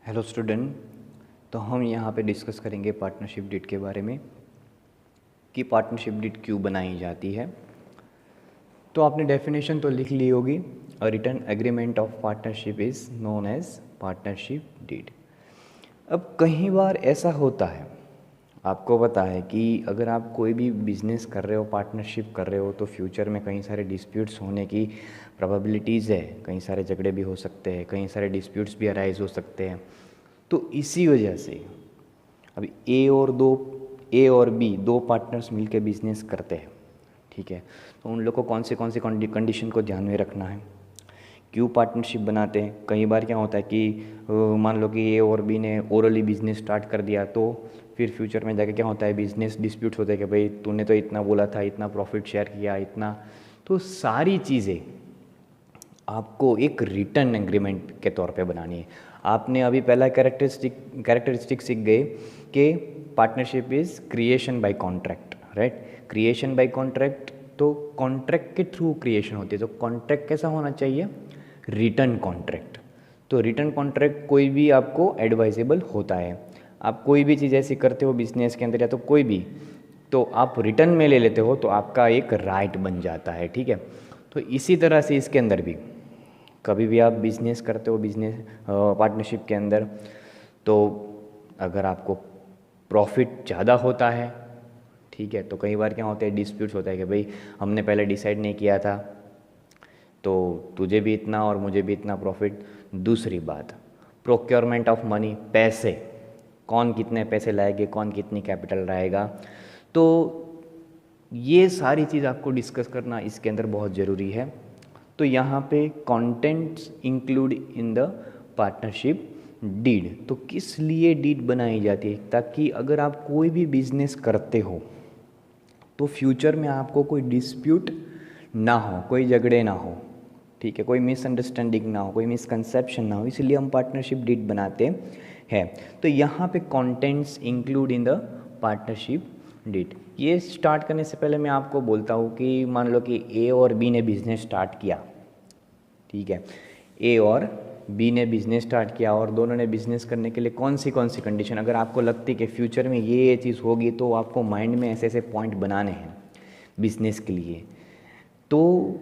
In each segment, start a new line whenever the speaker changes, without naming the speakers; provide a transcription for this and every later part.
Hello student. तो हम यहाँ पे डिस्कस करेंगे पार्टनरशिप डीड के बारे में कि पार्टनरशिप डीड क्यों बनाई जाती है। तो आपने डेफिनेशन तो लिख ली होगी। A written agreement of partnership is known as partnership deed. अब कई बार ऐसा होता है, आपको पता है कि अगर आप कोई भी बिजनेस कर रहे हो, पार्टनरशिप कर रहे हो, तो फ्यूचर में कई सारे डिस्प्यूट्स होने की प्रोबेबिलिटीज़ है। कई सारे झगड़े भी हो सकते हैं, कई सारे डिस्प्यूट्स भी अराइज हो सकते हैं। तो इसी वजह से अभी ए और बी दो पार्टनर्स मिलकर बिजनेस करते हैं, ठीक है। तो उन लोग को कौन से कंडीशन को ध्यान में रखना है, क्यों पार्टनरशिप बनाते हैं। कई बार क्या होता है कि मान लो कि ए और बी ने ओरली बिजनेस स्टार्ट कर दिया, तो फिर फ्यूचर में जाके क्या होता है, बिजनेस डिस्प्यूट होते हैं कि भाई तूने तो इतना बोला था, इतना प्रॉफिट शेयर किया, इतना। तो सारी चीज़ें आपको एक रिटर्न एग्रीमेंट के तौर पे बनानी है। आपने अभी पहला कैरेक्टरिस्टिक सीख गए कि partnership is creation bye contract, right. Creation bye contract, तो कॉन्ट्रैक्ट के थ्रू क्रिएशन होती है। तो कॉन्ट्रैक्ट कैसा होना चाहिए, रिटर्न कॉन्ट्रैक्ट। तो रिटर्न कॉन्ट्रैक्ट कोई भी आपको एडवाइजेबल होता है। आप कोई भी चीज़ ऐसी करते हो बिजनेस के अंदर या तो कोई भी, तो आप रिटर्न में ले लेते हो तो आपका एक राइट बन जाता है, ठीक है। तो इसी तरह से इसके अंदर भी कभी भी आप बिजनेस करते हो, बिजनेस पार्टनरशिप के अंदर, तो अगर आपको प्रॉफिट ज़्यादा होता है, ठीक है, तो कई बार क्या होता है, डिस्प्यूट्स होता है कि भाई हमने पहले डिसाइड नहीं किया था, तो तुझे भी इतना और मुझे भी इतना प्रॉफिट। दूसरी बात, प्रोक्योरमेंट ऑफ मनी, पैसे, कौन कितने पैसे लाएगा, कौन कितनी कैपिटल लाएगा। तो ये सारी चीज़ आपको डिस्कस करना इसके अंदर बहुत ज़रूरी है। तो यहाँ पे contents include in the partnership deed. तो किस लिए डीड बनाई जाती है, ताकि अगर आप कोई भी बिजनेस करते हो तो फ्यूचर में आपको कोई डिस्प्यूट ना हो, कोई झगड़े ना हो, ठीक है, कोई मिसअंडरस्टैंडिंग ना हो, कोई मिसकंसेप्शन ना हो। इसलिए हम पार्टनरशिप डीड बनाते हैं। तो यहाँ पे contents include in the partnership deed. ये स्टार्ट करने से पहले मैं आपको बोलता हूँ कि मान लो कि ए और बी ने बिजनेस स्टार्ट किया, ठीक है। ए और बी ने बिजनेस स्टार्ट किया और दोनों ने बिजनेस करने के लिए कौन सी कंडीशन, अगर आपको लगती है कि फ्यूचर में ये चीज़ होगी, तो आपको माइंड में ऐसे ऐसे पॉइंट बनाने हैं बिजनेस के लिए। तो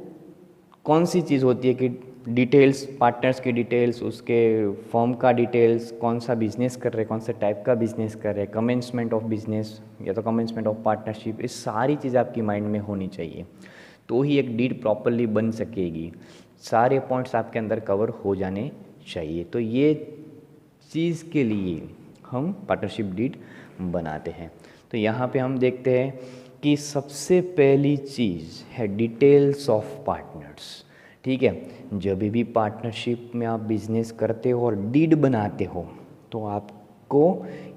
कौन सी चीज़ होती है कि डिटेल्स, पार्टनर्स की डिटेल्स, उसके फर्म का डिटेल्स, कौन सा बिजनेस कर रहे, कौन सा टाइप का बिजनेस कर रहे, कमेंसमेंट ऑफ बिजनेस या तो कमेंसमेंट ऑफ पार्टनरशिप, ये सारी चीज़ आपकी माइंड में होनी चाहिए, तो ही एक डीड प्रॉपरली बन सकेगी। सारे पॉइंट्स आपके अंदर कवर हो जाने चाहिए। तो ये चीज़ के लिए हम पार्टनरशिप डीड बनाते हैं। तो यहाँ पे हम देखते हैं कि सबसे पहली चीज़ है डिटेल्स ऑफ पार्टनर्स, ठीक है। जब भी पार्टनरशिप में आप बिजनेस करते हो और डीड बनाते हो, तो आपको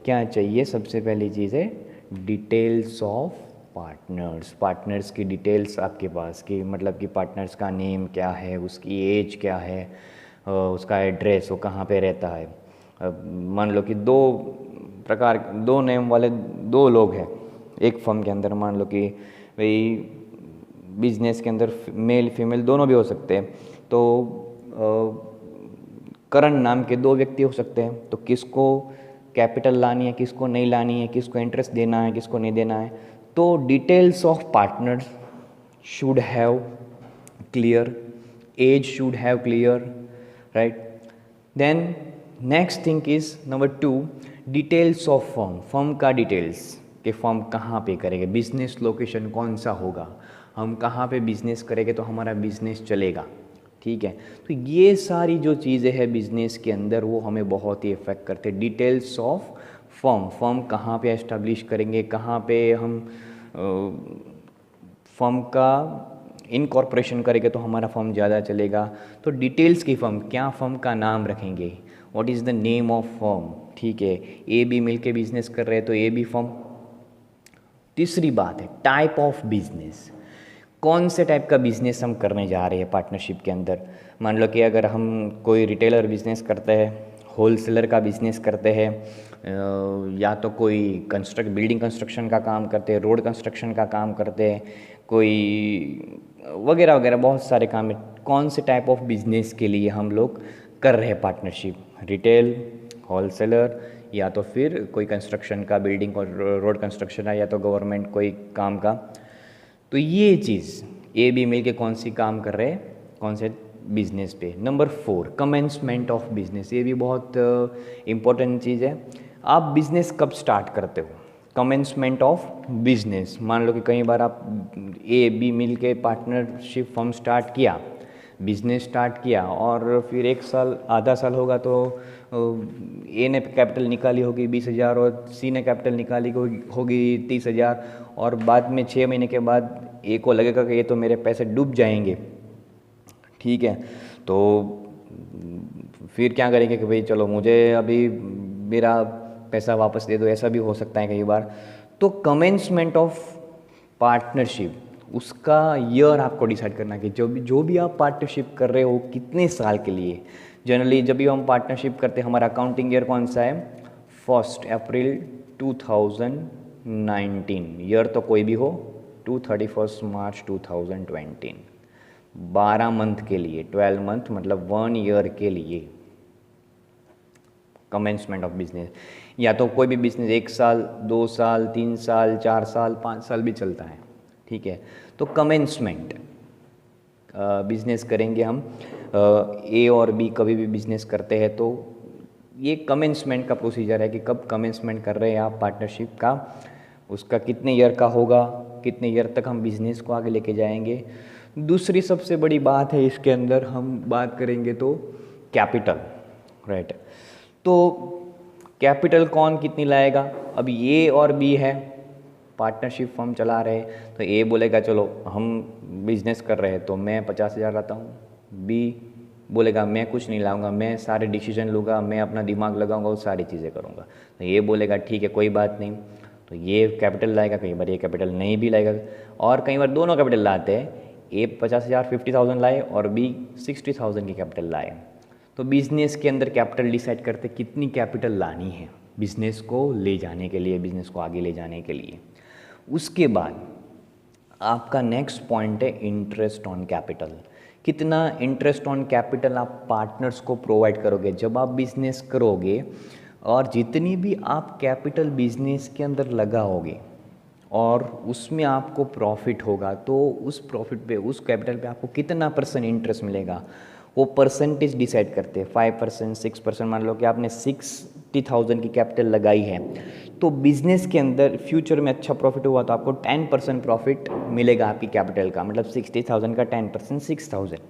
क्या चाहिए, सबसे पहली चीज़ है डिटेल्स ऑफ पार्टनर्स। पार्टनर्स की डिटेल्स आपके पास की, मतलब कि पार्टनर्स का नेम क्या है, उसकी एज क्या है, उसका एड्रेस, वो कहाँ पे रहता है। अब मान लो कि दो नेम वाले दो लोग हैं एक फर्म के अंदर, मान लो कि भाई बिजनेस के अंदर मेल फीमेल दोनों भी हो सकते हैं, तो करण नाम के दो व्यक्ति हो सकते हैं। तो किसको कैपिटल लानी है, किसको नहीं लानी है, किसको इंटरेस्ट देना है, किसको नहीं देना है। तो details of partners should have clear, as should have clear, right. Then next thing is number 2, details of firm. Firm का डिटेल्स कि फर्म कहाँ पे करेंगे, बिजनेस लोकेशन कौन सा होगा, हम कहाँ पे बिजनेस करेंगे तो हमारा बिजनेस चलेगा, ठीक है। तो ये सारी जो चीज़ें हैं बिजनेस के अंदर, वो हमें बहुत ही इफेक्ट करते हैं। डिटेल्स ऑफ फर्म, फर्म कहाँ पे एस्टेब्लिश करेंगे, कहाँ पे हम फर्म का इनकॉर्पोरेशन करेंगे तो हमारा फर्म ज़्यादा चलेगा। तो डिटेल्स की फर्म, क्या फर्म का नाम रखेंगे, what is the name of firm, ठीक है। ए बी मिल के बिजनेस कर रहे हैं तो ए बी फर्म। तीसरी बात है टाइप ऑफ बिजनेस, कौन से टाइप का बिजनेस हम करने जा रहे हैं पार्टनरशिप के अंदर। मान लो कि अगर हम कोई रिटेलर बिजनेस करते हैं, होलसेलर का बिजनेस करते हैं, या तो कोई बिल्डिंग कंस्ट्रक्शन का काम करते हैं, रोड कंस्ट्रक्शन का काम करते हैं, कोई वगैरह वगैरह बहुत सारे काम है। कौन से टाइप ऑफ बिजनेस के लिए हम लोग कर रहे हैं पार्टनरशिप, रिटेल, होलसेलर, या तो फिर कोई कंस्ट्रक्शन का, बिल्डिंग और रोड कंस्ट्रक्शन है, या तो गवर्नमेंट कोई काम का। तो ये चीज़ ए बी मिल के कौन सी काम कर रहे हैं, कौन से बिजनेस पे। नंबर 4 कमेंसमेंट ऑफ बिजनेस, ये भी बहुत इम्पोर्टेंट चीज़ है। आप बिजनेस कब स्टार्ट करते हो, कमेंसमेंट ऑफ बिजनेस। मान लो कि कई बार आप ए बी मिल के पार्टनरशिप फर्म स्टार्ट किया, बिजनेस स्टार्ट किया, और फिर 1 साल आधा साल होगा तो ए ने कैपिटल निकाली होगी 20,000 और सी ने कैपिटल निकाली होगी 30,000, और बाद में 6 महीने के बाद ए को लगेगा कि ये तो मेरे पैसे डूब जाएंगे, ठीक है। तो फिर क्या करेंगे कि भाई चलो मुझे अभी मेरा पैसा वापस दे दो, ऐसा भी हो सकता है कई बार। तो कमेंसमेंट ऑफ पार्टनरशिप, उसका ईयर आपको डिसाइड करना है कि जो भी आप पार्टनरशिप कर रहे हो कितने साल के लिए। जनरली जब भी हम पार्टनरशिप करते हैं, हमारा अकाउंटिंग ईयर कौन सा है, 1 अप्रैल 2019, ईयर तो कोई भी हो, टू 31 मार्च 2020, 12 मंथ के लिए, 12 मंथ मतलब 1 ईयर के लिए कमेंसमेंट ऑफ बिजनेस। या तो कोई भी बिजनेस 1 साल, 2 साल, 3 साल, 4 साल, 5 साल भी चलता है, ठीक है। तो कमेंसमेंट बिजनेस करेंगे हम, ए और बी कभी भी बिजनेस करते हैं तो ये कमेंसमेंट का प्रोसीजर है कि कब कमेंसमेंट कर रहे हैं आप पार्टनरशिप का, उसका कितने ईयर का होगा, कितने ईयर तक हम बिजनेस को आगे लेके जाएंगे। दूसरी सबसे बड़ी बात है इसके अंदर हम बात करेंगे तो कैपिटल, राइट। तो कैपिटल कौन कितनी लाएगा, अब ए और बी है, पार्टनरशिप फर्म चला रहे, तो ए बोलेगा चलो हम बिजनेस कर रहे हैं तो मैं 50,000 लाता हूँ, बी बोलेगा मैं कुछ नहीं लाऊंगा, मैं सारे डिसीजन लूँगा, मैं अपना दिमाग लगाऊंगा और सारी चीज़ें करूँगा। तो ये बोलेगा ठीक है कोई बात नहीं, तो ये कैपिटल लाएगा, कई बार ये कैपिटल नहीं भी लाएगा, और कई बार दोनों कैपिटल लाते हैं, ए 50,000 50,000 लाए और बी 60,000 की कैपिटल लाए। तो बिज़नेस के अंदर कैपिटल डिसाइड करते कितनी कैपिटल लानी है बिज़नेस को ले जाने के लिए, बिज़नेस को आगे ले जाने के लिए। उसके बाद आपका नेक्स्ट पॉइंट है इंटरेस्ट ऑन कैपिटल। कितना इंटरेस्ट ऑन कैपिटल आप पार्टनर्स को प्रोवाइड करोगे जब आप बिज़नेस करोगे, और जितनी भी आप कैपिटल बिज़नेस के अंदर लगाओगे और उसमें आपको प्रॉफिट होगा, तो उस प्रॉफिट पे, उस कैपिटल पे आपको कितना % इंटरेस्ट मिलेगा, वो परसेंटेज डिसाइड करते हैं। 5%, 6%, मान लो कि आपने 60,000 की कैपिटल लगाई है, तो बिजनेस के अंदर फ्यूचर में अच्छा प्रॉफिट हुआ तो आपको 10% प्रॉफिट मिलेगा आपकी कैपिटल का, मतलब 60,000 का 10% 6,000,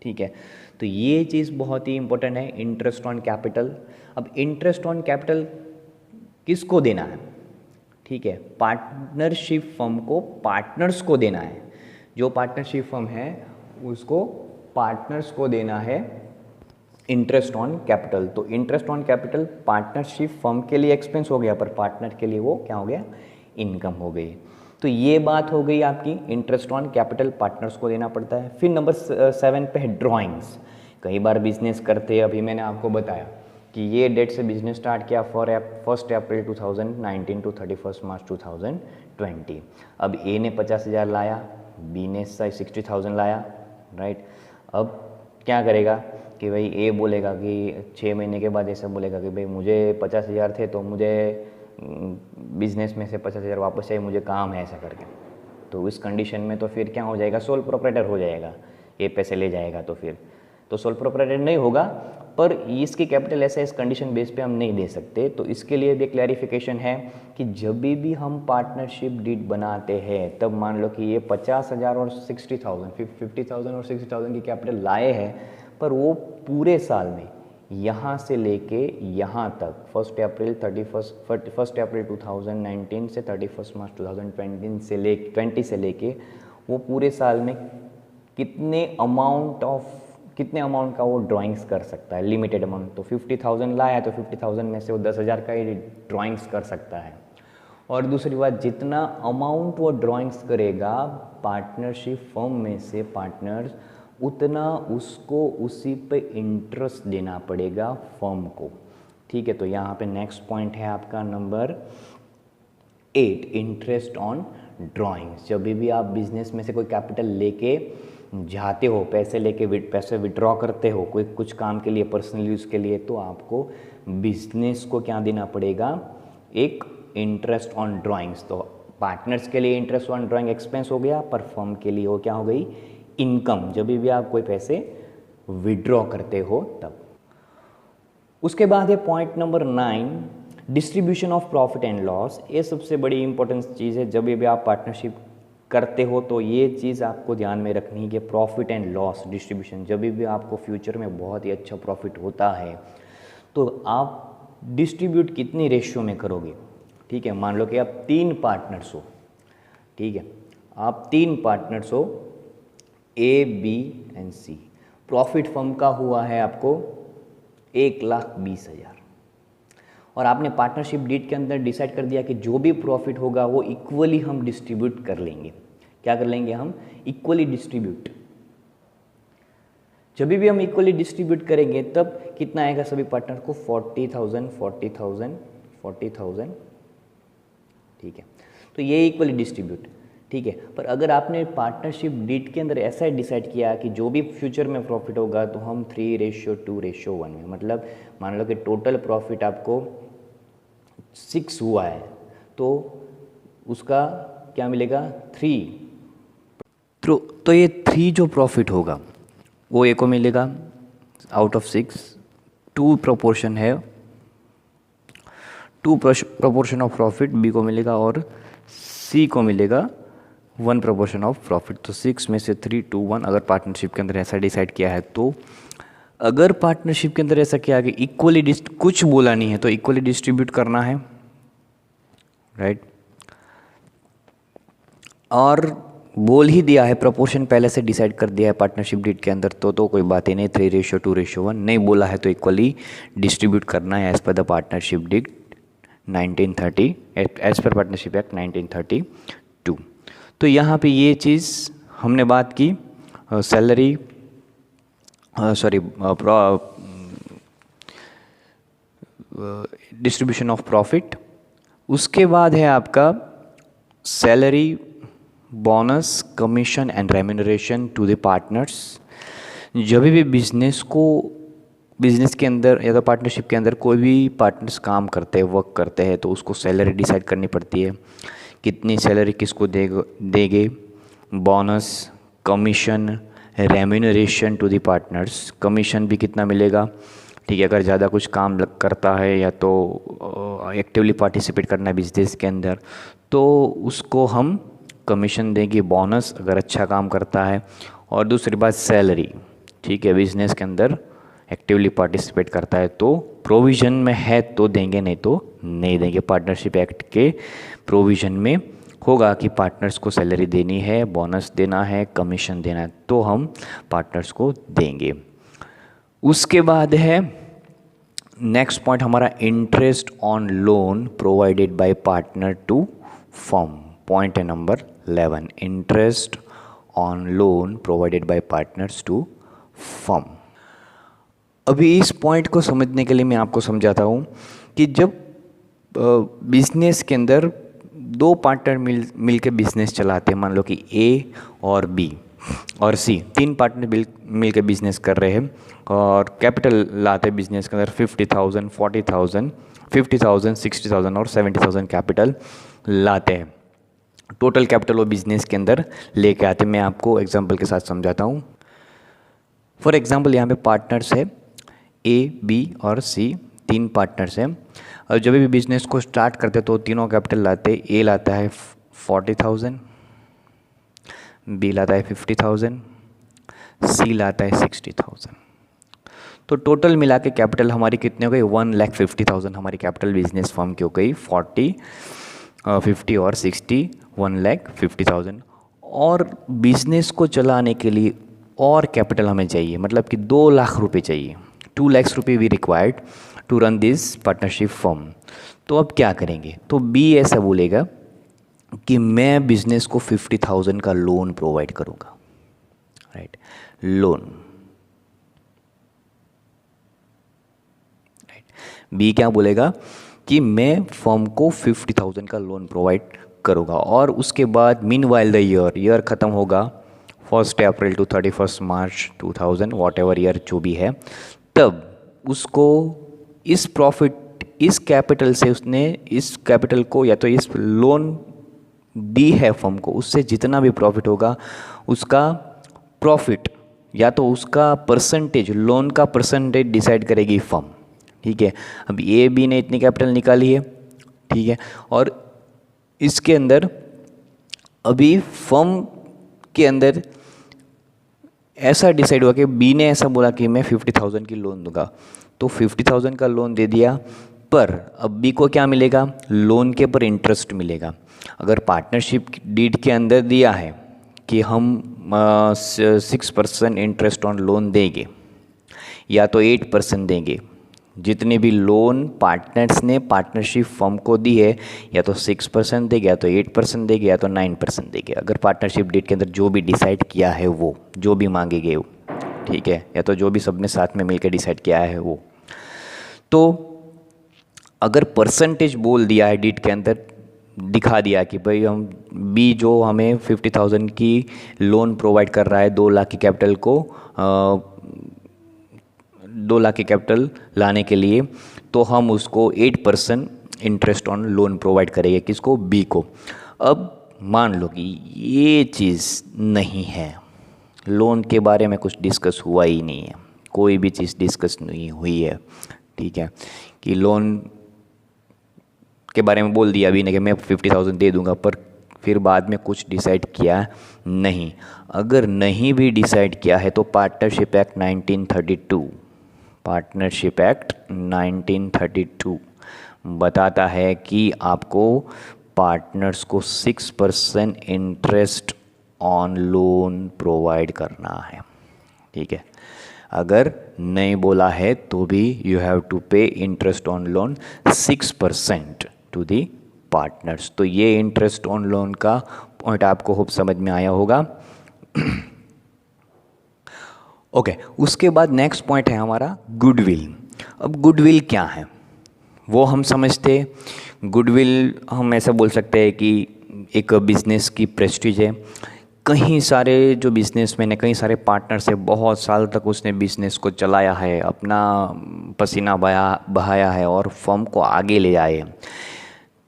ठीक है। तो ये चीज़ बहुत ही इंपॉर्टेंट है, इंटरेस्ट ऑन कैपिटल। अब इंटरेस्ट ऑन कैपिटल किसको देना है, ठीक है, पार्टनरशिप फर्म को, पार्टनर्स को देना है। जो पार्टनरशिप फर्म है उसको पार्टनर्स को देना है इंटरेस्ट ऑन कैपिटल। तो interest on capital partnership firm के लिए एक्सपेंस हो गया, पर पार्टनर के लिए वो क्या हो गया, इनकम हो गई। तो ये बात हो गई आपकी, इंटरेस्ट ऑन कैपिटल पार्टनर्स को देना पड़ता है। फिर नंबर 7 पे है ड्राइंग्स। कई बार बिजनेस करते हैं, अभी मैंने आपको बताया कि ये डेट से बिजनेस स्टार्ट किया 1 अप्रैल 2019 टू 31 मार्च 2020। अब ए ने 50,000 लाया, बी ने 60,000 लाया, राइट। अब क्या करेगा कि भाई ए बोलेगा कि 6 महीने के बाद ऐसा बोलेगा कि भाई मुझे 50,000 थे तो मुझे बिजनेस में से 50,000 वापस चाहिए, मुझे काम है, ऐसा करके। तो इस कंडीशन में तो फिर क्या हो जाएगा, सोल प्रोप्राइटर हो जाएगा, ये पैसे ले जाएगा, तो फिर तो सोल प्रोप्राइटर नहीं होगा, पर इसकी कैपिटल ऐसा इस कंडीशन बेस पे हम नहीं दे सकते। तो इसके लिए भी क्लैरिफिकेशन है कि जब भी हम पार्टनरशिप डीड बनाते हैं, तब मान लो कि ये 50,000 और 60,000, 50,000 और 60,000 की कैपिटल लाए हैं, पर वो पूरे साल में यहाँ से लेके यहाँ तक 1 अप्रैल 2019 से 31 मार्च 2020 से लेके वो पूरे साल में कितने अमाउंट का वो ड्राइंग्स कर सकता है, लिमिटेड अमाउंट। तो 50,000 लाया तो 50,000 में से वो 10,000 का ही ड्राइंग्स कर सकता है। और दूसरी बात, जितना अमाउंट वो ड्राइंग्स करेगा पार्टनरशिप फर्म में से पार्टनर्स, उतना उसको उसी पे इंटरेस्ट देना पड़ेगा फर्म को, ठीक है। तो यहाँ पे नेक्स्ट पॉइंट है आपका नंबर 8, इंटरेस्ट ऑन ड्राइंग्स। जब भी आप बिजनेस में से कोई कैपिटल लेके जाते हो, पैसे विड्रॉ करते हो कोई कुछ काम के लिए, पर्सनल यूज़ के लिए, तो आपको बिजनेस को क्या देना पड़ेगा, एक इंटरेस्ट ऑन ड्राइंग्स। तो पार्टनर्स के लिए इंटरेस्ट ऑन ड्राइंग एक्सपेंस हो गया, पर फर्म के लिए वो क्या हो गई, इनकम, जब भी आप कोई पैसे विड्रॉ करते हो तब। उसके बाद है point number 9, distribution of profit and loss. ये सबसे बड़ी इंपॉर्टेंट चीज़ है, जब भी आप पार्टनरशिप करते हो तो ये चीज़ आपको ध्यान में रखनी है कि प्रॉफिट एंड लॉस डिस्ट्रीब्यूशन, जब भी आपको फ्यूचर में बहुत ही अच्छा प्रॉफिट होता है तो आप डिस्ट्रीब्यूट कितनी रेशियो में करोगे। ठीक है, मान लो कि आप 3 पार्टनर्स हो, ठीक है, आप 3 पार्टनर्स हो A, B and C. Profit firm का हुआ है आपको 1,20,000 और आपने पार्टनरशिप डीड के अंदर डिसाइड कर दिया कि जो भी प्रॉफिट होगा वो इक्वली हम डिस्ट्रीब्यूट कर लेंगे। क्या कर लेंगे हम, इक्वली डिस्ट्रीब्यूट। जब भी हम इक्वली डिस्ट्रीब्यूट करेंगे तब कितना आएगा सभी पार्टनर को, 40,000 40,000 40,000, ठीक है, तो ये इक्वली डिस्ट्रीब्यूट, ठीक है। पर अगर आपने पार्टनरशिप डीड के अंदर ऐसा डिसाइड किया कि जो भी फ्यूचर में प्रॉफिट होगा तो हम 3:2:1 में, मतलब मान लो कि टोटल प्रॉफिट आपको 6 हुआ है तो उसका क्या मिलेगा, 3। तो ये 3 जो प्रॉफिट होगा वो ए को मिलेगा आउट ऑफ 6, 2 प्रोपोर्शन है, 2 प्रोपोर्शन ऑफ प्रॉफिट बी को मिलेगा और सी को मिलेगा 1 प्रोपोर्शन ऑफ प्रॉफिट। तो 6 में से 3, 2, 1 अगर पार्टनरशिप के अंदर ऐसा डिसाइड किया है तो, अगर पार्टनरशिप के अंदर ऐसा किया कि इक्वली कुछ बोला नहीं है तो इक्वली डिस्ट्रीब्यूट करना है, राइट, और बोल ही दिया है, प्रोपोर्शन पहले से डिसाइड कर दिया है पार्टनरशिप डीड के अंदर तो कोई बात ही नहीं, 3:2:1 नहीं बोला है तो इक्वली डिस्ट्रीब्यूट करना है as per the partnership deed 1930, as per partnership act 1932। तो यहाँ पे ये चीज़ हमने बात की सैलरी, डिस्ट्रीब्यूशन ऑफ प्रॉफिट। उसके बाद है आपका salary, bonus, commission and remuneration to the partners. जब भी बिजनेस के अंदर या तो पार्टनरशिप के अंदर कोई भी पार्टनर्स काम करते हैं, वर्क करते हैं, तो उसको सैलरी डिसाइड करनी पड़ती है, कितनी सैलरी किसको देंगे, bonus, commission, remuneration to the partners. Commission भी कितना मिलेगा, ठीक है, अगर ज़्यादा कुछ काम करता है या तो एक्टिवली पार्टिसिपेट करना है बिजनेस के अंदर तो उसको हम कमीशन देंगे, बोनस अगर अच्छा काम करता है, और दूसरी बात सैलरी, ठीक है, बिजनेस के अंदर एक्टिवली पार्टिसिपेट करता है तो प्रोविज़न में है तो देंगे, नहीं तो नहीं देंगे। पार्टनरशिप एक्ट के प्रोविज़न में होगा कि पार्टनर्स को सैलरी देनी है, बोनस देना है, कमीशन देना है, तो हम पार्टनर्स को देंगे। उसके बाद है नेक्स्ट पॉइंट हमारा, interest on loan provided by partner to firm. Point है number 11, interest on loan provided by partners to firm. अभी इस पॉइंट को समझने के लिए मैं आपको समझाता हूँ कि जब बिजनेस के अंदर 2 पार्टनर मिल के बिजनेस चलाते हैं, मान लो कि ए और बी और सी, 3 पार्टनर मिल के बिजनेस कर रहे हैं और कैपिटल लाते हैं बिजनेस के अंदर 50,000, 40,000, 50,000, 60,000 और 70,000 कैपिटल लाते हैं। टोटल कैपिटल वो बिजनेस के अंदर लेके आते हैं। मैं आपको एग्जांपल के साथ समझाता हूँ। फॉर एग्जांपल यहाँ पे पार्टनर्स है ए, बी और सी, 3 पार्टनर्स हैं और जब भी बिजनेस को स्टार्ट करते तो तीनों कैपिटल लाते। ए लाता है 40,000, बी लाता है 50,000, सी लाता है 60,000। तो टोटल मिला के कैपिटल हमारी कितनी हो गई, 1,50,000 हमारी कैपिटल बिजनेस फर्म की हो गई। 50 और 60, 1,50,000। और बिजनेस को चलाने के लिए और कैपिटल हमें चाहिए, मतलब कि 2 लाख रुपये चाहिए। 2 लाख रुपये we required to run this partnership firm. तो अब क्या करेंगे, तो बी ऐसा बोलेगा कि मैं बिजनेस को 50,000 का लोन प्रोवाइड करूँगा, राइट, लोन, राइट। बी क्या बोलेगा कि मैं फर्म को 50,000 का लोन प्रोवाइड करूँगा। और उसके बाद मीनवाइल द ईयर ख़त्म होगा 1 April to 31 March 2000, whatever year जो भी है, तब उसको इस प्रॉफिट, इस कैपिटल से उसने इस कैपिटल को या तो इस लोन दी है फर्म को, उससे जितना भी प्रॉफिट होगा उसका प्रॉफिट या तो उसका परसेंटेज, लोन का परसेंटेज डिसाइड करेगी फर्म। ठीक है, अब ए बी ने इतनी कैपिटल निकाली है, ठीक है, और इसके अंदर अभी फर्म के अंदर ऐसा डिसाइड हुआ कि बी ने ऐसा बोला कि मैं 50,000 की लोन दूंगा, तो 50,000 का लोन दे दिया, पर अब बी को क्या मिलेगा, लोन के पर इंटरेस्ट मिलेगा। अगर पार्टनरशिप डीड के अंदर दिया है कि हम 6% इंटरेस्ट ऑन लोन देंगे या तो 8% देंगे, जितने भी लोन पार्टनर्स ने पार्टनरशिप फर्म को दी है या तो 6% देंगे या तो 8% देंगे या तो 9% देंगे। अगर पार्टनरशिप डीड के अंदर जो भी डिसाइड किया है वो, जो भी मांगेंगे वो, ठीक है, या तो जो भी सबने साथ में मिलकर डिसाइड किया है वो। तो अगर परसेंटेज बोल दिया है डीड के अंदर, दिखा दिया कि भाई हम बी जो हमें 50,000 की लोन प्रोवाइड कर रहा है 2 लाख की कैपिटल को 2 लाख की कैपिटल लाने के लिए, तो हम उसको 8% इंटरेस्ट ऑन लोन प्रोवाइड करेंगे, किसको, बी को। अब मान लो कि ये चीज़ नहीं है, लोन के बारे में कुछ डिस्कस हुआ ही नहीं है, कोई भी चीज़ डिस्कस नहीं हुई है, ठीक है, कि लोन के बारे में बोल दिया अभी ने कि मैं 50,000 दे दूंगा, पर फिर बाद में कुछ डिसाइड किया नहीं। अगर नहीं भी डिसाइड किया है तो पार्टनरशिप एक्ट 1932, पार्टनरशिप एक्ट 1932 बताता है कि आपको पार्टनर्स को 6% इंटरेस्ट ऑन लोन प्रोवाइड करना है, ठीक है। अगर नहीं बोला है तो भी you have to pay interest on loan 6% to the partners. तो ये इंटरेस्ट ऑन लोन का पॉइंट आपको होप समझ में आया होगा। ओके, उसके बाद नेक्स्ट पॉइंट है हमारा गुडविल। अब गुडविल क्या है वो हम समझते हैं। गुडविल हम ऐसा बोल सकते हैं कि एक बिजनेस की प्रेस्टीज है। कई सारे जो बिजनेसमैन है, कई सारे पार्टनर्स है, बहुत साल तक उसने बिजनेस को चलाया है, अपना पसीना बहाया है और फर्म को आगे ले जाए,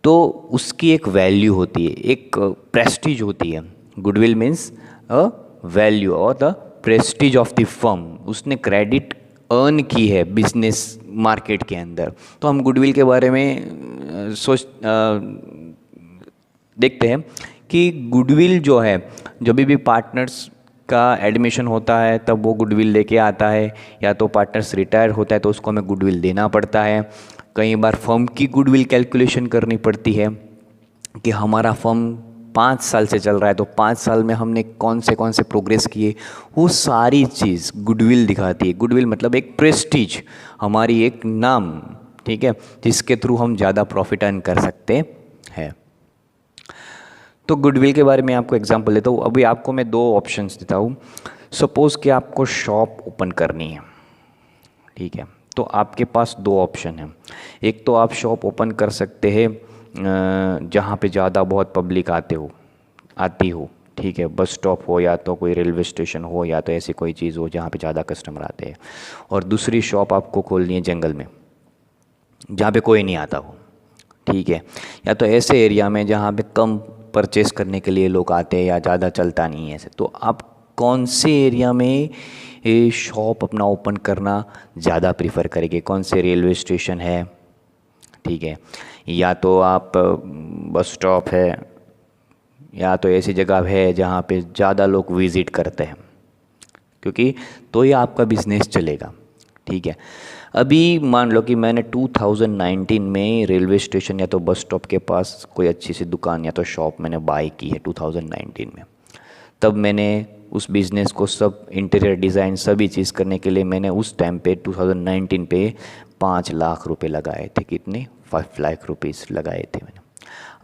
तो उसकी एक वैल्यू होती है, एक प्रेस्टीज होती है। गुडविल मीन्स अ वैल्यू और the Prestige of the firm. उसने क्रेडिट अर्न की है बिजनेस मार्केट के अंदर। तो हम गुडविल के बारे में देखते हैं कि गुडविल जो है, जब भी पार्टनर्स का एडमिशन होता है तब वो गुडविल लेके आता है, या तो पार्टनर्स रिटायर होता है तो उसको हमें गुडविल देना पड़ता है। कई बार फर्म की गुडविल कैलकुलेशन करनी पड़ती है कि हमारा फर्म 5 साल से चल रहा है तो 5 साल में हमने कौन से प्रोग्रेस किए, वो सारी चीज़ गुडविल दिखाती है। गुडविल मतलब एक प्रेस्टीज, हमारी एक नाम, ठीक है, जिसके थ्रू हम ज़्यादा प्रॉफिट अर्न कर सकते हैं। तो गुडविल के बारे में आपको एग्जांपल देता हूँ। अभी आपको मैं 2 ऑप्शंस देता हूँ। सपोज़ कि आपको शॉप ओपन करनी है, ठीक है, तो आपके पास 2 ऑप्शन हैं। एक तो आप शॉप ओपन कर सकते हैं जहाँ पे ज़्यादा बहुत पब्लिक आती हो, ठीक है, बस स्टॉप हो या तो कोई रेलवे स्टेशन हो या तो ऐसी कोई चीज़ हो जहाँ पे ज़्यादा कस्टमर आते हैं। और दूसरी शॉप आपको खोलनी है जंगल में जहाँ पे कोई नहीं आता हो, ठीक है, या तो ऐसे एरिया में जहाँ पे कम परचेस करने के लिए लोग आते हैं या ज़्यादा चलता नहीं है ऐसे। तो आप कौन से एरिया में शॉप अपना ओपन करना ज़्यादा प्रीफर करेंगे? कौन से रेलवे स्टेशन है, ठीक है, या तो आप बस स्टॉप है, या तो ऐसी जगह है जहाँ पे ज़्यादा लोग विज़िट करते हैं, क्योंकि तो ये आपका बिजनेस चलेगा, ठीक है। अभी मान लो कि मैंने 2019 में रेलवे स्टेशन या तो बस स्टॉप के पास कोई अच्छी सी दुकान या तो शॉप मैंने बाय की है 2019 में। तब मैंने उस बिज़नेस को सब इंटीरियर डिज़ाइन सभी चीज़ करने के लिए मैंने उस टाइम पे 2019 पे 5 लाख रुपए लगाए थे। कितने? 5 लाख रुपीज़ लगाए थे मैंने।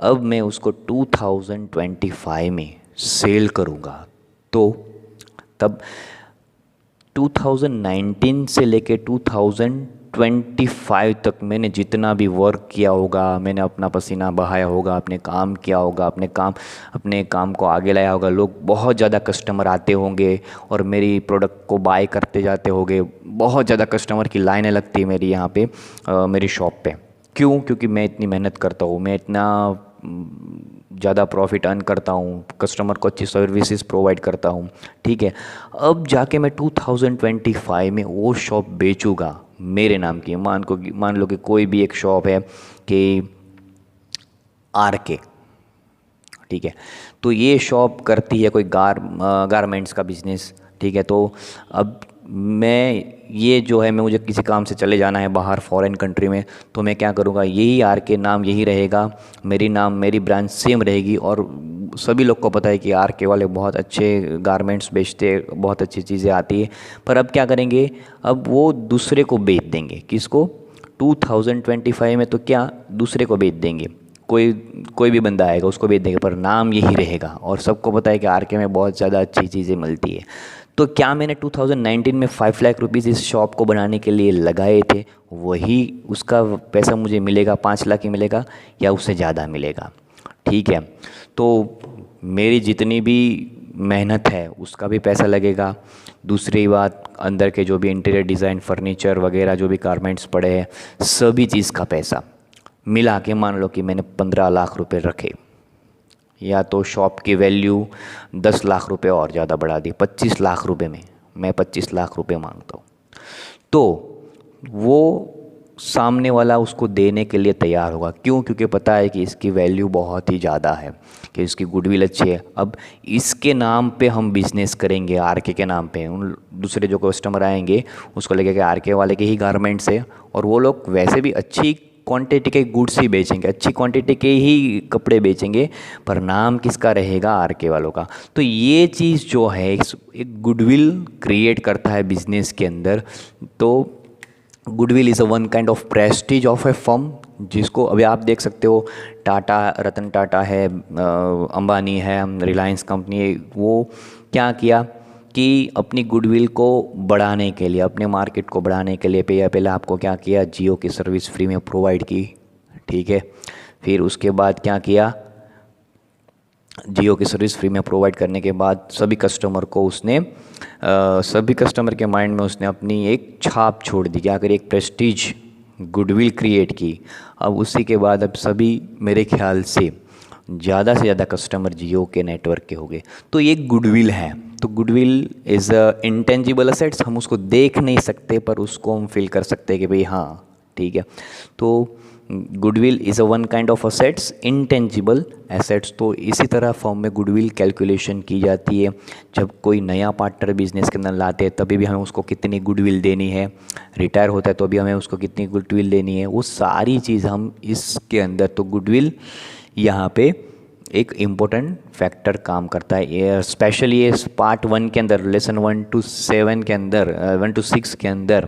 अब मैं उसको 2025 में सेल करूँगा तो तब 2019 से लेके 2025 तक मैंने जितना भी वर्क किया होगा, मैंने अपना पसीना बहाया होगा, अपने काम किया होगा, अपने काम को आगे लाया होगा, लोग बहुत ज़्यादा कस्टमर आते होंगे और मेरी प्रोडक्ट को बाय करते जाते होंगे, बहुत ज़्यादा कस्टमर की लाइनें लगती है मेरी यहाँ पे मेरी शॉप पे। क्यों? क्योंकि मैं इतनी मेहनत करता हूँ, मैं इतना ज़्यादा प्रॉफिट अर्न करता हूँ, कस्टमर को अच्छी सर्विसेज प्रोवाइड करता हूँ, ठीक है। अब जाके मैं 2025 में वो शॉप बेचूँगा मेरे नाम की। मान लो कि कोई भी एक शॉप है कि RK, ठीक है, तो ये शॉप करती है कोई गारमेंट्स का बिजनेस, ठीक है। तो अब ये जो है, मुझे किसी काम से चले जाना है बाहर फॉरेन कंट्री में, तो मैं क्या करूँगा, यही RK नाम यही रहेगा, मेरी ब्रांच सेम रहेगी, और सभी लोग को पता है कि RK वाले बहुत अच्छे गारमेंट्स बेचते, बहुत अच्छी चीज़ें आती है। पर अब क्या करेंगे, अब वो दूसरे को बेच देंगे। किसको? 2025 में तो क्या दूसरे को बेच देंगे, कोई भी बंदा आएगा उसको बेच देंगे, पर नाम यही रहेगा, और सबको पता है कि RK में बहुत ज़्यादा अच्छी चीज़ें मिलती है। तो क्या मैंने 2019 में 5 लाख रुपीज़ इस शॉप को बनाने के लिए लगाए थे, वही उसका पैसा मुझे मिलेगा, 5 लाख ही मिलेगा या उससे ज़्यादा मिलेगा, ठीक है। तो मेरी जितनी भी मेहनत है उसका भी पैसा लगेगा। दूसरी बात, अंदर के जो भी इंटीरियर डिज़ाइन, फर्नीचर वगैरह जो भी गारमेंट्स पड़े हैं, सभी चीज़ का पैसा मिला के मान लो कि मैंने 15 लाख रुपए रखे, या तो शॉप की वैल्यू 10 लाख रुपए और ज़्यादा बढ़ा दी, 25 लाख रुपए में मैं 25 लाख रुपए मांगता हूँ, तो वो सामने वाला उसको देने के लिए तैयार होगा। क्यों? क्योंकि पता है कि इसकी वैल्यू बहुत ही ज़्यादा है, कि इसकी गुडविल अच्छी है। अब इसके नाम पे हम बिज़नेस करेंगे, RK के नाम पे, उन दूसरे जो कस्टमर आएंगे उसको लगेगा कि RK वाले के ही गारमेंट्स है, और वो लोग वैसे भी अच्छी क्वांटिटी के गुड्स ही बेचेंगे, अच्छी क्वांटिटी के ही कपड़े बेचेंगे, पर नाम किसका रहेगा? RK वालों का। तो ये चीज़ जो है एक गुडविल क्रिएट करता है बिजनेस के अंदर। तो goodwill is a one kind of Prestige of A firm, जिसको अभी आप देख सकते हो, रतन टाटा है, अंबानी है, रिलायंस कंपनी है, वो क्या किया कि अपनी गुडविल को बढ़ाने के लिए, अपने मार्केट को बढ़ाने के लिए पहले आपको क्या किया, जियो की सर्विस फ्री में प्रोवाइड की, ठीक है। फिर उसके बाद क्या किया, जियो की सर्विस फ्री में प्रोवाइड करने के बाद सभी कस्टमर के माइंड में उसने अपनी एक छाप छोड़ दी, क्या करी, एक प्रेस्टीज गुडविल क्रिएट की। अब उसी के बाद अब सभी मेरे ख्याल से ज़्यादा से ज़्यादा कस्टमर जियो के नेटवर्क के हो गए। तो ये गुडविल है। तो goodwill is a intangible assets, हम उसको देख नहीं सकते पर उसको हम फील कर सकते हैं कि भाई हाँ ठीक है। तो goodwill is a one kind of assets, intangible assets. तो इसी तरह फॉर्म में गुडविल कैलकुलेशन की जाती है। जब कोई नया पार्टनर बिजनेस के अंदर लाते हैं तभी भी हमें उसको कितनी गुडविल देनी है, रिटायर होता है तो भी हमें उसको कितनी गुडविल देनी है, वो सारी चीज़ हम इसके अंदर, तो गुडविल यहाँ पे एक इम्पोर्टेंट फैक्टर काम करता है। ये स्पेशली ये पार्ट 1 के अंदर, लेसन 1 to 7 के अंदर, 1 to 6 के अंदर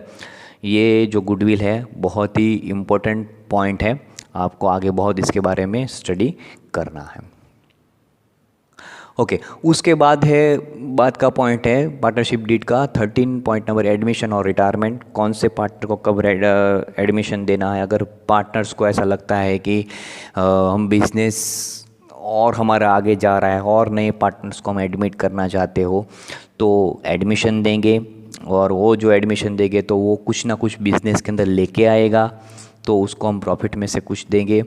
ये जो गुडविल है बहुत ही इम्पोर्टेंट पॉइंट है। आपको आगे बहुत इसके बारे में स्टडी करना है। ओके, उसके बाद का पॉइंट है पार्टनरशिप डीड का 13 पॉइंट नंबर, एडमिशन और रिटायरमेंट। कौन से पार्टनर को कब एडमिशन देना है। अगर पार्टनर्स को ऐसा लगता है कि हम बिजनेस और हमारा आगे जा रहा है और नए पार्टनर्स को हम एडमिट करना चाहते हो तो एडमिशन देंगे, और वो जो एडमिशन देंगे तो वो कुछ ना कुछ बिज़नेस के अंदर लेके आएगा, तो उसको हम प्रॉफिट में से कुछ देंगे।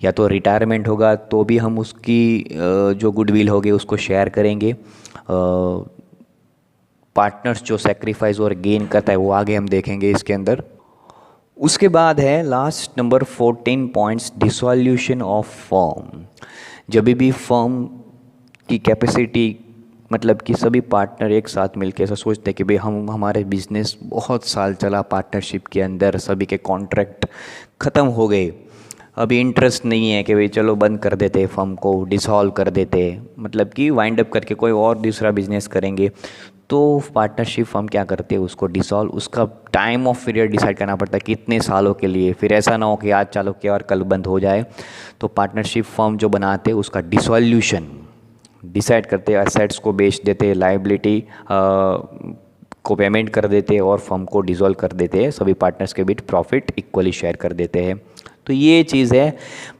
या तो रिटायरमेंट होगा तो भी हम उसकी जो गुडविल होगी उसको शेयर करेंगे। पार्टनर्स जो सेक्रीफाइस और गेन करता है वो आगे हम देखेंगे इसके अंदर। उसके बाद है last number 14 points, dissolution of firm. जब भी फर्म की कैपेसिटी, मतलब कि सभी पार्टनर एक साथ मिलकर ऐसा सोचते हैं कि भाई हमारे बिजनेस बहुत साल चला पार्टनरशिप के अंदर, सभी के कॉन्ट्रैक्ट ख़त्म हो गए, अभी इंटरेस्ट नहीं है कि भाई चलो बंद कर देते फर्म को, डिसॉल्व कर देते, मतलब कि वाइंड अप करके कोई और दूसरा बिजनेस करेंगे। तो पार्टनरशिप फर्म क्या करते हैं, उसको डिसॉल्व, उसका टाइम ऑफ पीरियड डिसाइड करना पड़ता है कितने सालों के लिए, फिर ऐसा ना हो कि आज चालू किया और कल बंद हो जाए। तो पार्टनरशिप फर्म जो बनाते हैं उसका डिसॉल्यूशन डिसाइड करते हैं, एसेट्स को बेच देते हैं, लाइबिलिटी को पेमेंट कर देते हैं और फर्म को डिसॉल्व कर देते हैं, सभी पार्टनर्स के बीच प्रॉफिट इक्वली शेयर कर देते हैं। तो ये चीज़ है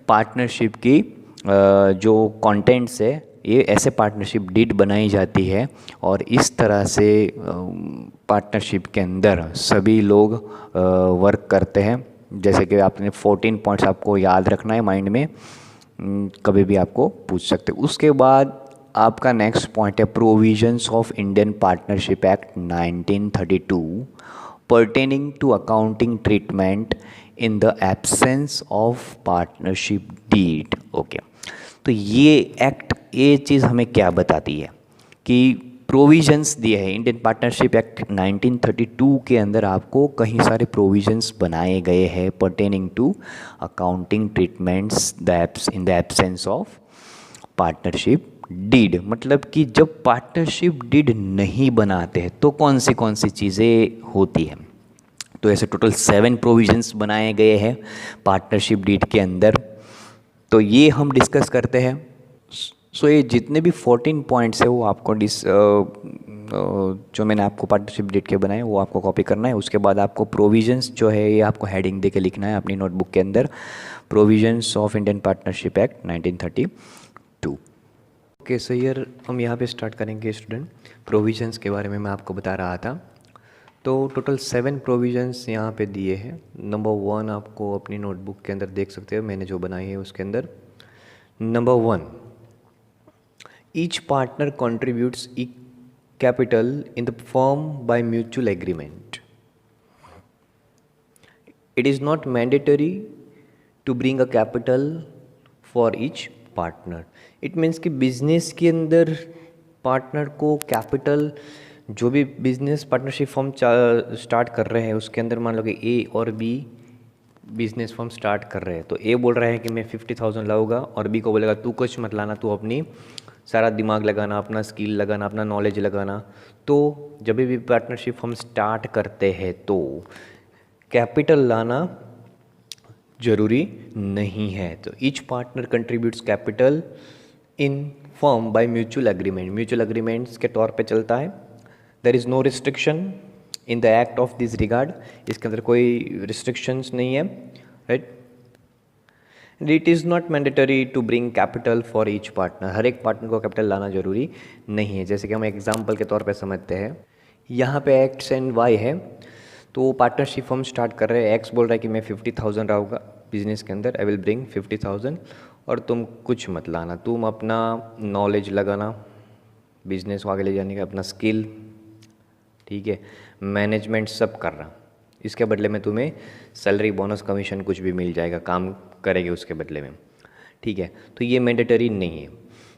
पार्टनरशिप की जो कंटेंट्स है, ये ऐसे पार्टनरशिप डीड बनाई जाती है और इस तरह से पार्टनरशिप के अंदर सभी लोग वर्क करते हैं। जैसे कि आपने 14 पॉइंट्स आपको याद रखना है माइंड में, कभी भी आपको पूछ सकते। उसके बाद आपका नेक्स्ट पॉइंट है provisions of Indian partnership act 1932 pertaining to accounting treatment in the absence of partnership deed. Okay, तो ये एक्ट, ये चीज़ हमें क्या बताती है कि प्रोविजंस दिए हैं इंडियन पार्टनरशिप एक्ट 1932 के अंदर, आपको कई सारे प्रोविजंस बनाए गए हैं pertaining to accounting treatments in the absence of partnership deed. मतलब कि जब पार्टनरशिप डीड नहीं बनाते हैं तो कौन सी चीज़ें होती हैं। तो ऐसे टोटल 7 प्रोविजंस बनाए गए हैं पार्टनरशिप डीड के अंदर, तो ये हम डिस्कस करते हैं। सो ये जितने भी 14 पॉइंट्स है वो आपको जो मैंने आपको पार्टनरशिप डीड के बनाए वो आपको कॉपी करना है। उसके बाद आपको प्रोविजंस जो है ये आपको हेडिंग दे के लिखना है अपनी नोटबुक के अंदर, provisions of Indian partnership act 1932। Okay, so यार हम यहाँ पे स्टार्ट करेंगे स्टूडेंट। प्रोविजंस के बारे में मैं आपको बता रहा था, तो टोटल 7 प्रोविजंस यहाँ पे दिए हैं। नंबर 1 आपको अपनी नोटबुक के अंदर देख सकते हो, मैंने जो बनाई है उसके अंदर। Number 1, each partner contributes capital in the firm by mutual agreement. It is not mandatory to bring a capital for each partner. It means कि बिजनेस के अंदर पार्टनर को कैपिटल, जो भी बिजनेस पार्टनरशिप फर्म स्टार्ट कर रहे हैं उसके अंदर, मान लो कि ए और बी बिजनेस फर्म स्टार्ट कर रहे हैं, तो ए बोल रहा है कि मैं 50,000 लाऊंगा और बी को बोलेगा तू कुछ मत लाना, तू अपनी सारा दिमाग लगाना, अपना स्किल लगाना, अपना नॉलेज लगाना। तो जब भी पार्टनरशिप फर्म स्टार्ट करते हैं तो कैपिटल लाना जरूरी नहीं है। तो each partner contributes capital in firm by mutual agreement, mutual agreements के तौर पे चलता है। There is no restriction in the act of this regard, इसके अंदर कोई रिस्ट्रिक्शंस नहीं है, right. It is not mandatory to bring capital for each partner, हर एक पार्टनर को कैपिटल लाना जरूरी नहीं है। जैसे कि हम एग्जाम्पल के तौर पे समझते हैं, यहाँ पे एक्स एंड वाई है, तो पार्टनरशिप फर्म स्टार्ट कर रहे हैं। एक्स बोल रहा है कि मैं 50,000 लाऊंगा बिजनेस के अंदर, आई विल ब्रिंग 50,000 और तुम कुछ मत लाना, तुम अपना नॉलेज लगाना बिजनेस को आगे ले जाने का, अपना स्किल, ठीक है, मैनेजमेंट सब करना। इसके बदले में तुम्हें सैलरी, बोनस, कमीशन कुछ भी मिल जाएगा, काम करेंगे उसके बदले में, ठीक है। तो ये मैंडेटरी नहीं है।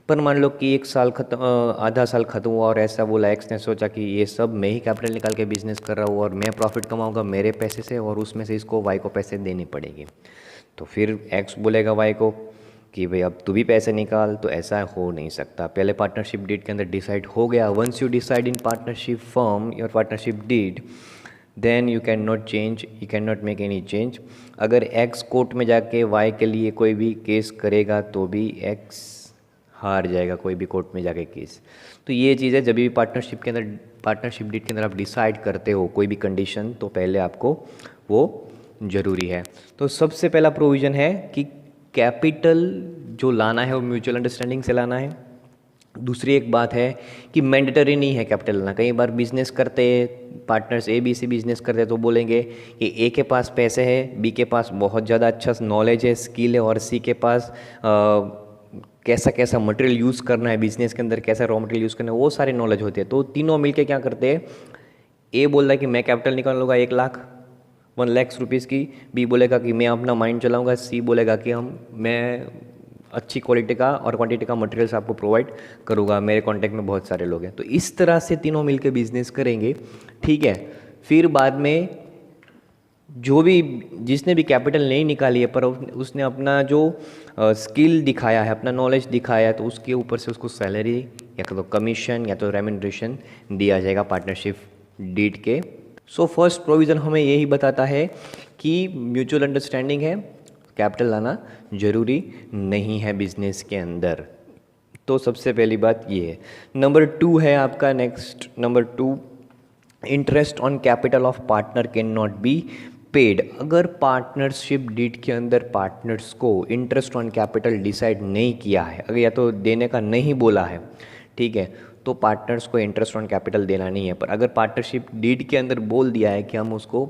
पर मान लो कि एक साल आधा साल खत्म हुआ और ऐसा बोला, एक्स ने सोचा कि ये सब मैं ही कैपिटल निकाल के बिजनेस कर रहा हूँ और मैं प्रॉफिट कमाऊंगा मेरे पैसे से और उसमें से इसको वाई को पैसे देने पड़ेंगे। तो फिर एक्स बोलेगा वाई को कि भाई अब तू भी पैसे निकाल, तो ऐसा हो नहीं सकता। पहले पार्टनरशिप डीड के अंदर डिसाइड हो गया। Once you decide in partnership firm your partnership deed, then you can not change, you can not make any change. अगर एक्स कोर्ट में जाके वाई के लिए कोई भी केस करेगा तो भी एक्स हार जाएगा, कोई भी कोर्ट में जाके केस। तो ये चीज़ है, जब भी पार्टनरशिप के अंदर, पार्टनरशिप डीड के अंदर आप डिसाइड करते हो कोई भी कंडीशन, तो पहले आपको वो ज़रूरी है। तो सबसे पहला प्रोविज़न है कि कैपिटल जो लाना है वो म्यूचुअल अंडरस्टैंडिंग से लाना है। दूसरी एक बात है कि मैंडेटरी नहीं है कैपिटल लाना। कई बार बिजनेस करते partners A B C business करते हैं तो बोलेंगे कि ए के पास पैसे है, बी के पास बहुत ज़्यादा अच्छा नॉलेज है, स्किल है, और सी के पास कैसा कैसा मटेरियल यूज़ करना है बिजनेस के अंदर, कैसा रॉ मटेरियल यूज़ करना है, वो सारे नॉलेज होते हैं। तो तीनों मिलके क्या करते हैं, ए बोल रहा है कि मैं कैपिटल निकाल लूँगा 1 लाख 1 लाख रुपीज़ की, बी बोलेगा कि मैं अपना माइंड चलाऊँगा, सी बोलेगा कि मैं अच्छी क्वालिटी का और क्वांटिटी का मटेरियल्स आपको प्रोवाइड करूँगा, मेरे कॉन्टैक्ट में बहुत सारे लोग हैं। तो इस तरह से तीनों मिलके बिजनेस करेंगे, ठीक है। फिर बाद में जो भी, जिसने भी कैपिटल नहीं निकाली है पर उसने अपना जो स्किल दिखाया है, अपना नॉलेज दिखाया है, तो उसके ऊपर से उसको सैलरी या तो कमीशन या तो रेम्यूनरेशन दिया जाएगा पार्टनरशिप डीड के। सो फर्स्ट प्रोविज़न हमें यही बताता है कि म्यूचुअल अंडरस्टैंडिंग है, कैपिटल लाना जरूरी नहीं है बिजनेस के अंदर। तो सबसे पहली बात ये है। नंबर 2 है आपका, next number 2, interest on capital of partner can not be paid. अगर पार्टनरशिप डीड के अंदर पार्टनर्स को इंटरेस्ट ऑन कैपिटल डिसाइड नहीं किया है, अगर या तो देने का नहीं बोला है, ठीक है, तो पार्टनर्स को इंटरेस्ट ऑन कैपिटल देना नहीं है। पर अगर पार्टनरशिप डीड के अंदर बोल दिया है कि हम उसको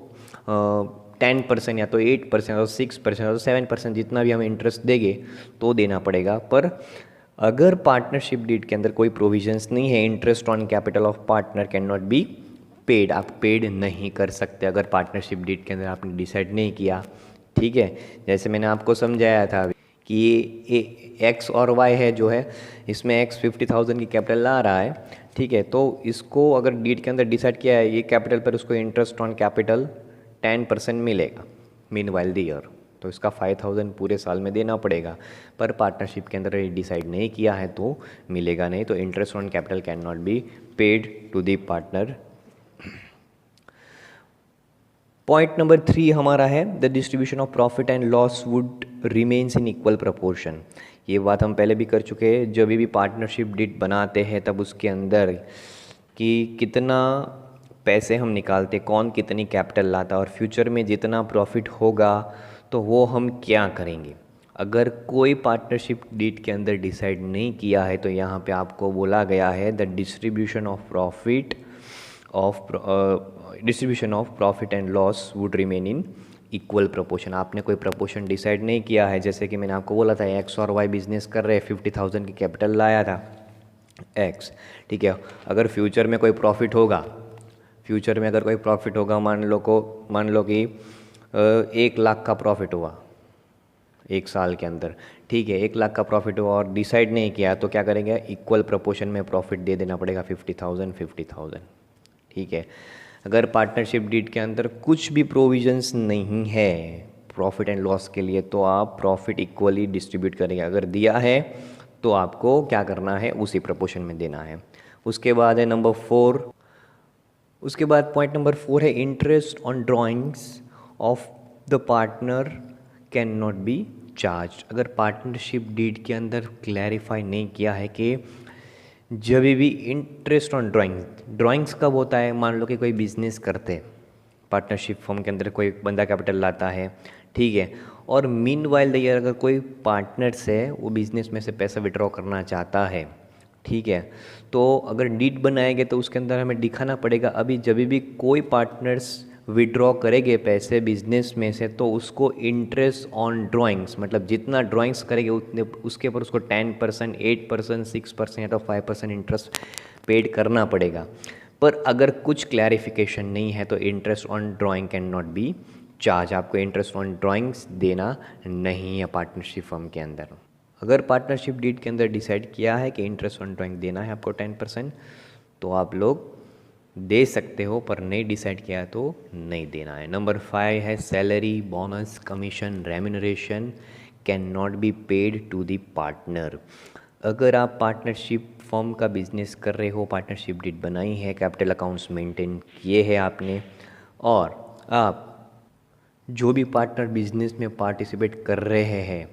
10% या तो 8% या तो 6% या तो 7% जितना भी हम इंटरेस्ट देंगे तो देना पड़ेगा। पर अगर पार्टनरशिप डीड के अंदर कोई प्रोविजंस नहीं है, interest on capital of partner can not be paid, आप पेड नहीं कर सकते अगर पार्टनरशिप डीड के अंदर आपने डिसाइड नहीं किया, ठीक है। जैसे मैंने आपको समझाया था कि ये एक्स और वाई है जो है, इसमें एक्स 50,000 की कैपिटल ला रहा है, ठीक है, तो इसको अगर डीड के अंदर डिसाइड किया है ये कैपिटल पर उसको इंटरेस्ट ऑन कैपिटल 10% मिलेगा मीन वाइल द ईयर, तो इसका 5,000 पूरे साल में देना पड़ेगा। पर पार्टनरशिप के अंदर ये डिसाइड नहीं किया है तो मिलेगा नहीं, तो interest on capital can not be paid to the partner. Point number 3 हमारा है the distribution of profit and loss would remains in equal proportion. ये बात हम पहले भी कर चुके हैं, जब भी पार्टनरशिप डीड बनाते हैं तब उसके अंदर कि कितना पैसे हम निकालते, कौन कितनी कैपिटल लाता और फ्यूचर में जितना प्रॉफिट होगा तो वो हम क्या करेंगे। अगर कोई पार्टनरशिप डीड के अंदर डिसाइड नहीं किया है तो यहाँ पे आपको बोला गया है the distribution of profit and loss would remain in equal proportion. आपने कोई प्रोपोर्शन डिसाइड नहीं किया है, जैसे कि मैंने आपको बोला था एक्स और वाई बिजनेस कर रहे हैं, 50,000 की कैपिटल लाया था एक्स, ठीक है। अगर फ्यूचर में कोई प्रॉफिट होगा, फ्यूचर में अगर कोई प्रॉफिट होगा, मान लो कि 1 लाख का प्रॉफिट हुआ एक साल के अंदर, ठीक है, 1 लाख का प्रॉफिट हुआ और डिसाइड नहीं किया तो क्या करेंगे, इक्वल प्रोपोर्शन में प्रॉफिट दे देना पड़ेगा 50,000, ठीक है। अगर पार्टनरशिप डीड के अंदर कुछ भी प्रोविजंस नहीं है प्रॉफिट एंड लॉस के लिए तो आप प्रॉफिट इक्वली डिस्ट्रीब्यूट करेंगे। अगर दिया है तो आपको क्या करना है, उसी प्रोपोर्शन में देना है। उसके बाद है नंबर 4, उसके बाद पॉइंट नंबर 4 है interest on drawings of the partner can not B charge. अगर पार्टनरशिप डीड के अंदर क्लैरिफाई नहीं किया है कि जब भी इंटरेस्ट ऑन ड्राइंग्स कब होता है, मान लो कि कोई बिजनेस करते पार्टनरशिप फर्म के अंदर कोई बंदा कैपिटल लाता है, ठीक है, और मीन वाइल द ईयर अगर कोई पार्टनर्स है वो बिजनेस में से पैसा विड्रॉ करना चाहता है, ठीक है, तो अगर डीड बनाएंगे तो उसके अंदर हमें दिखाना पड़ेगा अभी जब भी कोई पार्टनर्स विड्रॉ करेंगे पैसे बिजनेस में से तो उसको इंटरेस्ट ऑन ड्राइंग्स, मतलब जितना ड्राइंग्स करेंगे उतने उसके ऊपर उसको 10%, 8%, 6% या तो 5% इंटरेस्ट पेड करना पड़ेगा। पर अगर कुछ क्लैरिफिकेशन नहीं है तो interest on drawing can not B charge, आपको इंटरेस्ट ऑन ड्राइंग्स देना नहीं है पार्टनरशिप फर्म के अंदर। अगर पार्टनरशिप डीड के अंदर डिसाइड किया है कि इंटरेस्ट ऑन ड्राइंग देना है आपको 10%, तो आप लोग दे सकते हो, पर नहीं डिसाइड किया तो नहीं देना है। नंबर 5 है salary, bonus, commission, remuneration can not be paid to the partner. अगर आप पार्टनरशिप फर्म का बिजनेस कर रहे हो, पार्टनरशिप डीड बनाई है, कैपिटल अकाउंट्स मेंटेन किए हैं आपने, और आप जो भी पार्टनर बिजनेस में पार्टिसिपेट कर रहे हैं,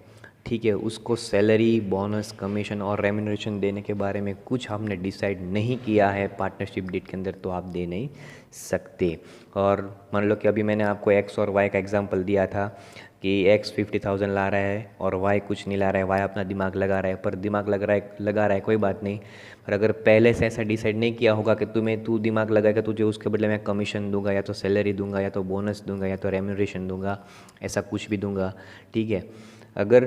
ठीक है, उसको सैलरी, बोनस, कमीशन और रेम्यूनरेशन देने के बारे में कुछ आपने डिसाइड नहीं किया है पार्टनरशिप डीड के अंदर तो आप दे नहीं सकते। और मान लो कि अभी मैंने आपको एक्स और वाई का एग्जांपल दिया था कि एक्स 50,000 ला रहा है और वाई कुछ नहीं ला रहा है, वाई अपना दिमाग लगा रहा है, पर दिमाग लगा रहा है कोई बात नहीं, पर अगर पहले से ऐसा डिसाइड नहीं किया होगा कि तू दिमाग लगाएगा, तुझे उसके बदले मैं कमीशन दूंगा या तो सैलरी दूंगा या तो बोनस दूंगा या तो रेम्यूनरेशन दूंगा, ऐसा कुछ भी दूंगा, ठीक है। अगर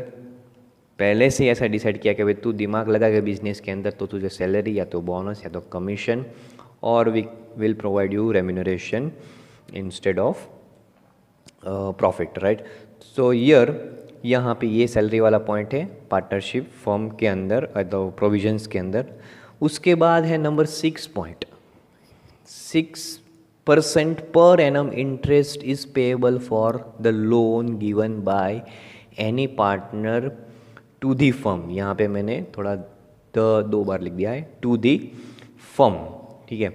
पहले से ऐसा डिसाइड किया कि भाई तू दिमाग लगा के बिजनेस के अंदर तो तुझे सैलरी या तो बोनस या तो कमीशन और we will provide you remuneration instead of profit, right. So यहाँ पे ये सैलरी वाला पॉइंट है पार्टनरशिप फर्म के अंदर तो प्रोविजंस के अंदर। उसके बाद है number 6 point, 6% per annum interest is payable for the loan given by any partner to the firm. यहाँ पे मैंने थोड़ा 2 बार लिख दिया है, टू दी फर्म, ठीक है।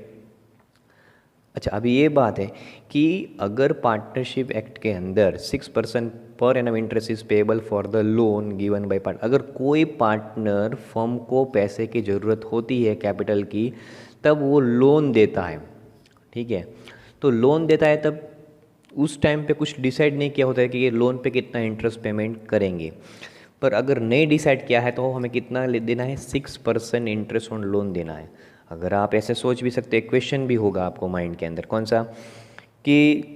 अच्छा, अभी ये बात है कि अगर पार्टनरशिप एक्ट के अंदर 6% per annum interest is payable for the loan given bye partner, अगर कोई पार्टनर फर्म को पैसे की ज़रूरत होती है कैपिटल की, तब वो लोन देता है, ठीक है। तो लोन देता है तब उस टाइम पे कुछ डिसाइड नहीं किया होता है कि ये लोन पे कितना इंटरेस्ट पेमेंट करेंगे, पर अगर नहीं डिसाइड किया है तो हमें कितना देना है, 6% इंटरेस्ट ऑन लोन देना है। अगर आप ऐसे सोच भी सकते हैं, क्वेश्चन भी होगा आपको माइंड के अंदर, कौन सा, कि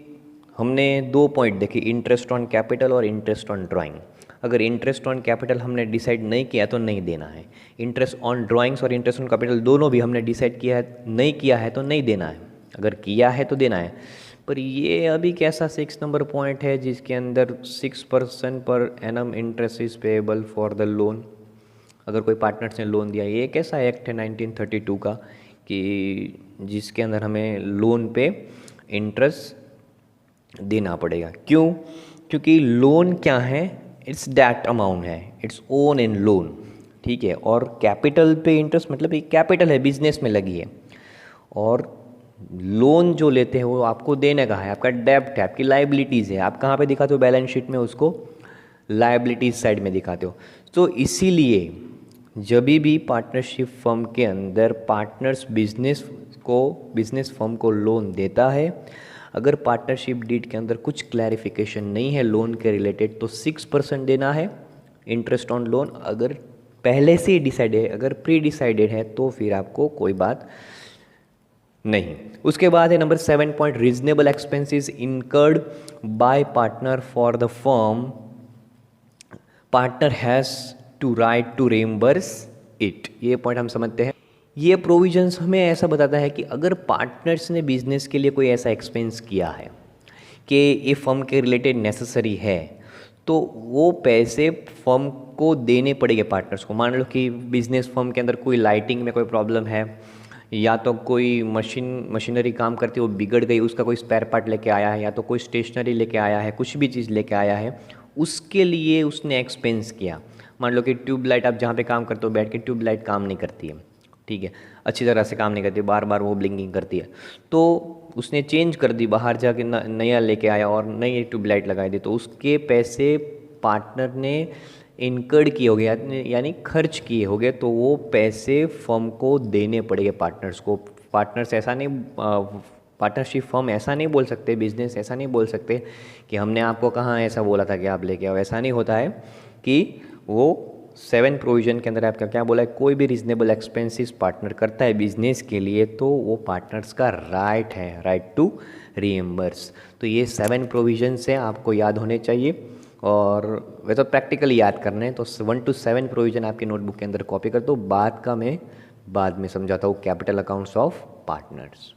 हमने 2 पॉइंट देखे, इंटरेस्ट ऑन कैपिटल और इंटरेस्ट ऑन ड्राइंग। अगर इंटरेस्ट ऑन कैपिटल हमने डिसाइड नहीं किया तो नहीं देना है, इंटरेस्ट ऑन ड्राइंग्स और इंटरेस्ट ऑन कैपिटल दोनों भी हमने डिसाइड किया है, नहीं किया है तो नहीं देना है, अगर किया है तो देना है। पर ये अभी कैसा 6 नंबर पॉइंट है जिसके अंदर 6% per annum interest is payable for the loan. अगर कोई पार्टनर्स ने लोन दिया, ये कैसा एक्ट है 1932 का कि जिसके अंदर हमें लोन पे इंटरेस्ट देना पड़ेगा। क्यों? क्योंकि लोन क्या है, इट्स दैट अमाउंट है, इट्स ओन इन लोन, ठीक है। और कैपिटल पे इंटरेस्ट मतलब एक कैपिटल है, बिजनेस में लगी है, और लोन जो लेते हैं वो आपको देने का है, आपका डेब्ट है, आपकी लाइबिलिटीज़ है। आप कहाँ पे दिखाते हो बैलेंस शीट में, उसको लाइबिलिटीज साइड में दिखाते हो। तो इसीलिए जब भी पार्टनरशिप फर्म के अंदर पार्टनर्स बिजनेस फर्म को लोन देता है, अगर पार्टनरशिप डीड के अंदर कुछ क्लैरिफिकेशन नहीं है लोन के रिलेटेड तो 6% देना है इंटरेस्ट ऑन लोन। अगर पहले से डिसाइड है, अगर प्री डिसाइडेड है तो फिर आपको कोई बात नहीं। उसके बाद है number 7 point, reasonable expenses incurred by partner for the firm, partner has to right to reimburse it. ये पॉइंट हम समझते हैं। ये प्रोविजंस हमें ऐसा बताता है कि अगर पार्टनर्स ने बिजनेस के लिए कोई ऐसा एक्सपेंस किया है कि ये फर्म के रिलेटेड नेसेसरी है, तो वो पैसे फर्म को देने पड़ेंगे पार्टनर्स को। मान लो कि बिजनेस फर्म के अंदर कोई लाइटिंग में कोई प्रॉब्लम है, या तो कोई मशीनरी काम करती है वो बिगड़ गई, उसका कोई स्पेयर पार्ट लेके आया है, या तो कोई स्टेशनरी लेके आया है, कुछ भी चीज़ लेके आया है, उसके लिए उसने एक्सपेंस किया। मान लो कि ट्यूबलाइट, आप जहाँ पे काम करते हो बैठ के, ट्यूबलाइट काम नहीं करती है, ठीक है, अच्छी तरह से काम नहीं करती, बार बार वो ब्लिंकिंग करती है, तो उसने चेंज कर दी, बाहर जाके नया लेके आया और नई ट्यूबलाइट लगाई दी, तो उसके पैसे पार्टनर ने इनकर्ड किए हो गए, यानी खर्च किए हो गए, तो वो पैसे फर्म को देने पड़ेंगे पार्टनर्स को। पार्टनर्स ऐसा नहीं, पार्टनरशिप फर्म ऐसा नहीं बोल सकते, बिजनेस ऐसा नहीं बोल सकते कि हमने आपको कहाँ ऐसा बोला था कि आप लेके आओ। ऐसा नहीं होता है कि वो 7 प्रोविजन के अंदर आपका क्या बोला है, कोई भी रीजनेबल एक्सपेंसेस पार्टनर करता है बिजनेस के लिए तो वो पार्टनर्स का राइट है, राइट टू रीएम्बर्स। तो ये 7 प्रोविजन से आपको याद होने चाहिए, और वे तो प्रैक्टिकली याद करने हैं, तो 1 to 7 प्रोविजन आपकी नोटबुक के अंदर कॉपी कर दो। बाद का मैं बाद में समझाता हूँ कैपिटल अकाउंट्स ऑफ पार्टनर्स।